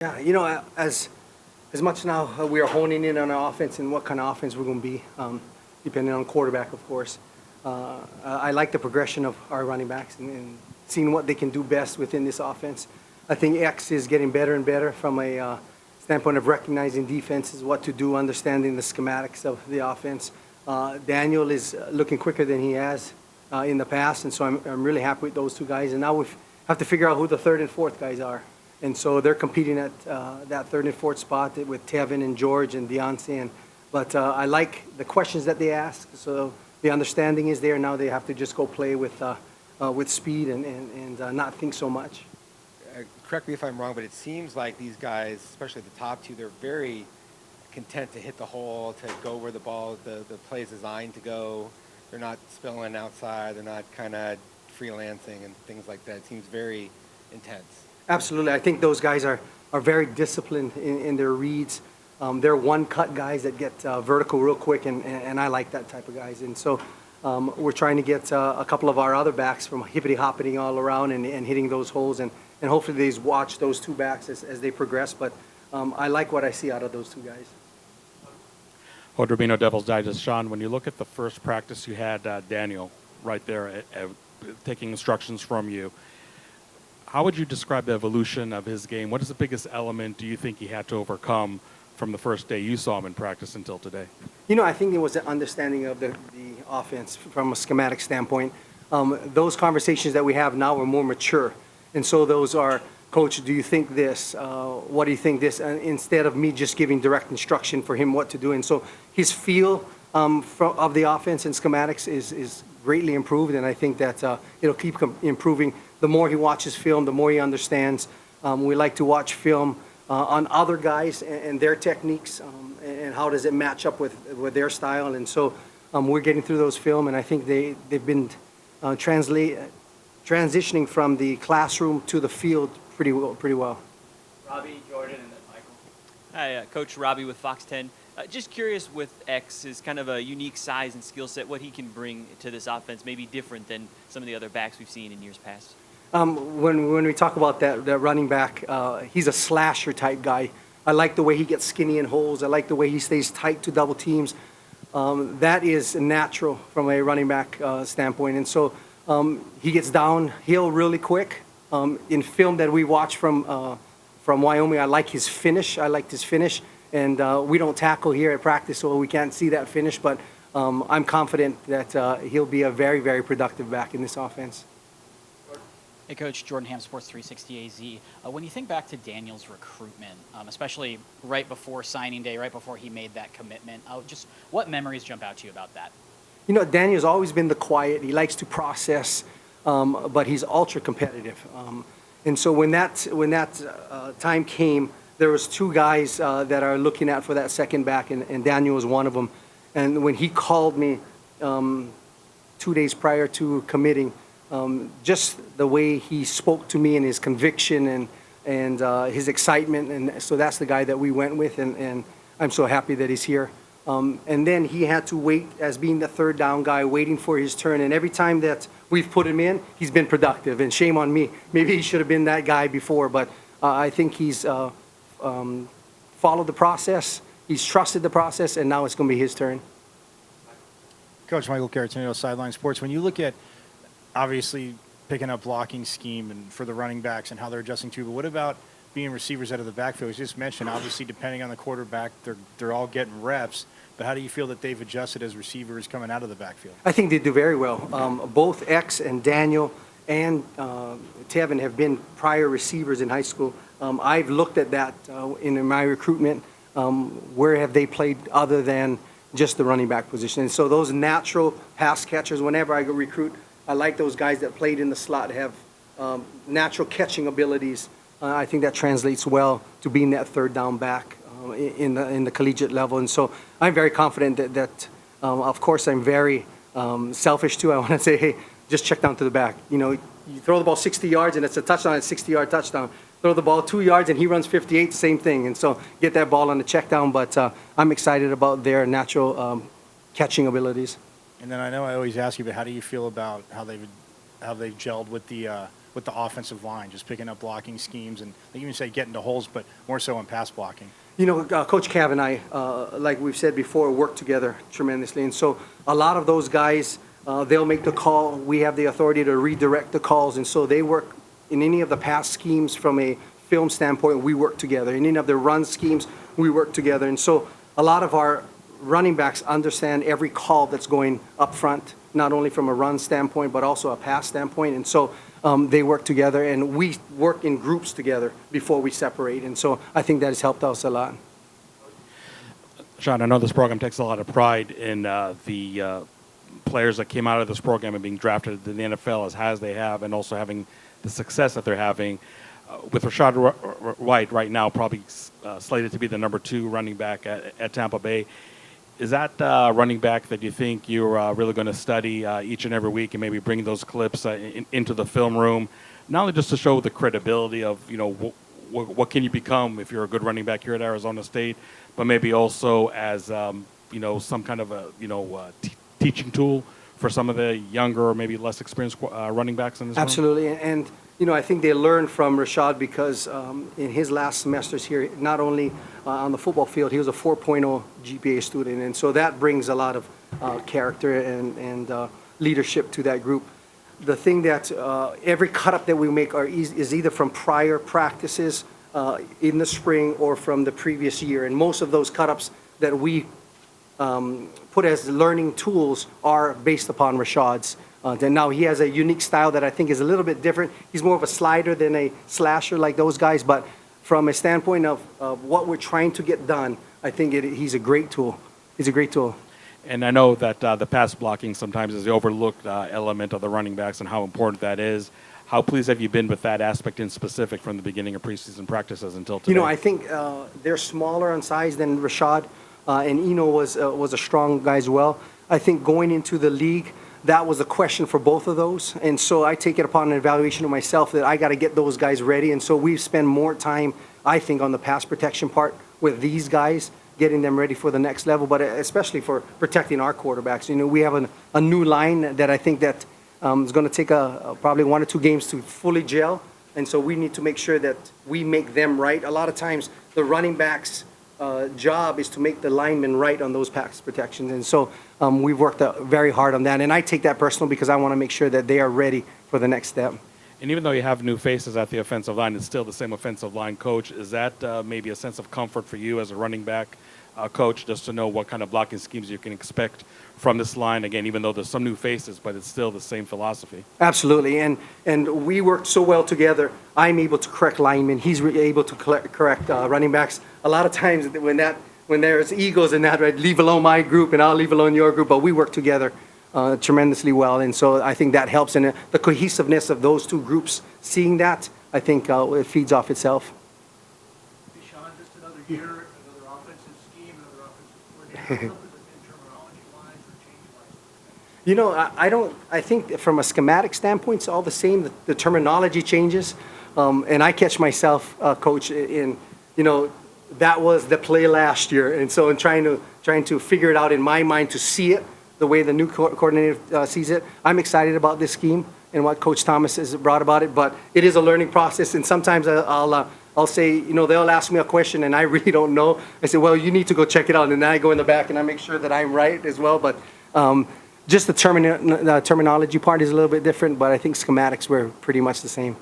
Yeah, as much now we are honing in on our offense and what kind of offense we're going to be, depending on quarterback, of course. I like the progression of our running backs and seeing what they can do best within this offense. I think X is getting better and better from a standpoint of recognizing defenses, what to do, understanding the schematics of the offense. Daniel is looking quicker than he has in the past, and so I'm really happy with those two guys. And now we have to figure out who the third and fourth guys are. And so they're competing at that third and fourth spot with Tevin and George and Deontay. But I like the questions that they ask. So the understanding is there. Now they have to just go play with speed and not think so much. Correct me if I'm wrong, but it seems like these guys, especially the top two, they're very content to hit the hole, to go where the play is designed to go. They're not spilling outside. They're not kind of freelancing and things like that. It seems very intense. Absolutely. I think those guys are very disciplined in their reads. They're one-cut guys that get vertical real quick, and I like that type of guys. And so we're trying to get a couple of our other backs from hippity-hoppiting all around and hitting those holes, and hopefully they watch those two backs as they progress. But I like what I see out of those two guys. Jorge Rubino, Devil's Digest. Shaun, when you look at the first practice, you had Daniel right there taking instructions from you. How would you describe the evolution of his game? What is the biggest element do you think he had to overcome from the first day you saw him in practice until today? I think it was an understanding of the offense from a schematic standpoint. Those conversations that we have now are more mature. And so those are, Coach, do you think this? What do you think this? And instead of me just giving direct instruction for him what to do. And so his feel of the offense and schematics is greatly improved, and I think that it'll keep improving. The more he watches film, the more he understands. We like to watch film on other guys and their techniques, and how does it match up with their style. And so we're getting through those film, and I think they've been transitioning from the classroom to the field pretty well. Robbie, Jordan, and then Michael. Hi, Coach Robbie with Fox 10. Just curious with X, is kind of a unique size and skill set, what he can bring to this offense, maybe different than some of the other backs we've seen in years past. When we talk about that running back, he's a slasher type guy. I like the way he gets skinny in holes. I like the way he stays tight to double teams. That is natural from a running back standpoint. And so he gets downhill really quick. In film that we watch from Wyoming, I like his finish. And we don't tackle here at practice, so we can't see that finish. But I'm confident that he'll be a very, very productive back in this offense. Hey, Coach, Jordan Ham, Sports 360 AZ. When you think back to Daniel's recruitment, especially right before signing day, right before he made that commitment, just what memories jump out to you about that? Daniel's always been the quiet. He likes to process, but he's ultra competitive. And so when that time came, there was two guys that are looking at for that second back, and Daniel was one of them. And when he called me 2 days prior to committing, just the way he spoke to me and his conviction and his excitement, and so that's the guy that we went with, and I'm so happy that he's here. And then he had to wait as being the third down guy, waiting for his turn, and every time that we've put him in, he's been productive, and shame on me. Maybe he should have been that guy before, but I think he's followed the process, he's trusted the process, and now it's going to be his turn. Coach Michael Caratino, Sideline Sports. When you look at obviously picking up blocking scheme and for the running backs and how they're adjusting to, but what about being receivers out of the backfield? As you just mentioned, obviously depending on the quarterback, they're all getting reps, but how do you feel that they've adjusted as receivers coming out of the backfield? I think they do very well. Both X and Daniel and Tevin have been prior receivers in high school. I've looked at that in my recruitment. Where have they played other than just the running back position? And so those natural pass catchers, whenever I go recruit, I like those guys that played in the slot, have natural catching abilities. I think that translates well to being that third down back in the collegiate level. And so I'm very confident that of course, I'm very selfish too. I want to say, hey, just check down to the back. You throw the ball 60 yards and it's a touchdown, it's a 60-yard touchdown. Throw the ball 2 yards and he runs 58, same thing. And so get that ball on the check down. But I'm excited about their natural catching abilities. And then I know I always ask you, but how do you feel about how they've gelled with the with the offensive line, just picking up blocking schemes and like you say getting to holes, but more so in pass blocking? You know, Coach Cav and I, like we've said before, work together tremendously. And so a lot of those guys, they'll make the call. We have the authority to redirect the calls. And so they work in any of the pass schemes from a film standpoint, we work together. In any of the run schemes, we work together. And so a lot of our running backs understand every call that's going up front, not only from a run standpoint, but also a pass standpoint. And so they work together, and we work in groups together before we separate. And so I think that has helped us a lot. Shaun, I know this program takes a lot of pride in the players that came out of this program and being drafted to the NFL as they have, and also having the success that they're having. With Rachaad White right now probably slated to be the number 2 running back at Tampa Bay, is that running back that you think you're really going to study each and every week and maybe bring those clips into the film room, not only just to show the credibility of, you know, what can you become if you're a good running back here at Arizona State, but maybe also as, you know, some kind of a, you know, teaching tool for some of the younger or maybe less experienced running backs in this room? Absolutely. And you know, I think they learned from Rachaad because in his last semesters here, not only on the football field, he was a 4.0 GPA student. And so that brings a lot of character and leadership to that group. The thing that every cut-up that we make is either from prior practices in the spring or from the previous year. And most of those cut-ups that we put as learning tools are based upon Rashaad's. Then now he has a unique style that I think is a little bit different. He's more of a slider than a slasher like those guys, but from a standpoint of what we're trying to get done, I think he's a great tool. He's a great tool. And I know that the pass blocking sometimes is the overlooked element of the running backs and how important that is. How pleased have you been with that aspect in specific from the beginning of preseason practices until today? You know, I think they're smaller in size than Rachaad, and Eno was a strong guy as well. I think going into the league, that was a question for both of those. And so I take it upon an evaluation of myself that I got to get those guys ready. And so we spend more time, I think, on the pass protection part with these guys, getting them ready for the next level, but especially for protecting our quarterbacks. You know, we have a new line that I think that is going to take probably 1 or 2 games to fully gel. And so we need to make sure that we make them right. A lot of times the running backs' job is to make the linemen right on those pass protections. And so we've worked very hard on that. And I take that personal because I want to make sure that they are ready for the next step. And even though you have new faces at the offensive line, it's still the same offensive line coach. Is that maybe a sense of comfort for you as a running back coach, just to know what kind of blocking schemes you can expect from this line? Again, even though there's some new faces, but it's still the same philosophy. Absolutely. And we worked so well together. I'm able to correct linemen. He's able to correct running backs. A lot of times when there's egos in that, right, leave alone my group and I'll leave alone your group, but we work together tremendously well. And so I think that helps. And the cohesiveness of those two groups, seeing that, I think it feeds off itself. Hey, Shaun, just another year, another offensive scheme, another offensive coordinator. Terminology-wise or change-wise? You know, I think from a schematic standpoint, it's all the same. The terminology changes. And I catch myself, Coach, in, you know, that was the play last year. And so in trying to figure it out in my mind to see it the way the new coordinator sees it, I'm excited about this scheme and what Coach Thomas has brought about it. But it is a learning process. And sometimes I'll say, you know, they'll ask me a question and I really don't know. I say, well, you need to go check it out. And then I go in the back and I make sure that I'm right as well. But just the terminology part is a little bit different, but I think schematics were pretty much the same.